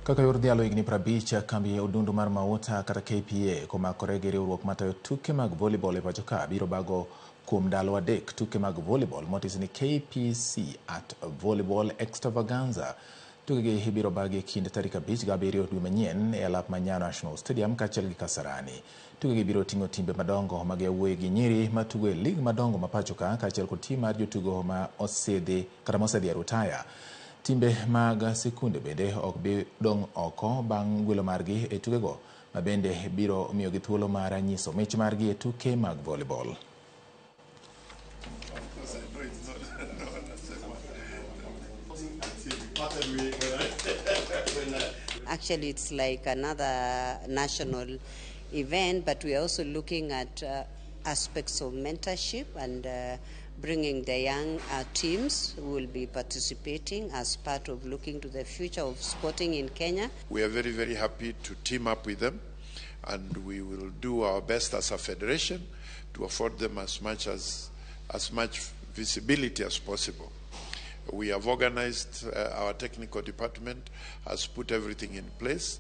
Kaka yor dialo higni 50 kambi odundu mar Mauta kata KPA komakore gi riwruok matayo tuke mag volleyball e pacho ka biro bago kuom ndalo adek tuke mag volleyball motis ni KPC at volleyball extravaganza. Tuke gi ibiro bagi kind tarik 5 gi 7 dwe manyien e alap Manyano National Stadium kaachiel gi Kasarani. Tuke gi biro ting'o timbe madongo mag yawuoyi gi nyiri matugo e lig madongo ma pacho ka kaachiel kod tim mar jotugo ma osedhi e rutaya. Timbe mag sikunde bende ok bi dong' oko bang' gwelo margi e tukego, ma bende biro miyo gi thuolo mar nyiso mich margi e tuke mag volleyball. Actually, it's like another national event, but we are also looking at aspects of mentorship and bringing the young teams who will be participating as part of looking to the future of sporting in Kenya. We are very, very happy to team up with them, and we will do our best as a federation to afford them as much visibility as possible. We have organized, our technical department has put everything in place.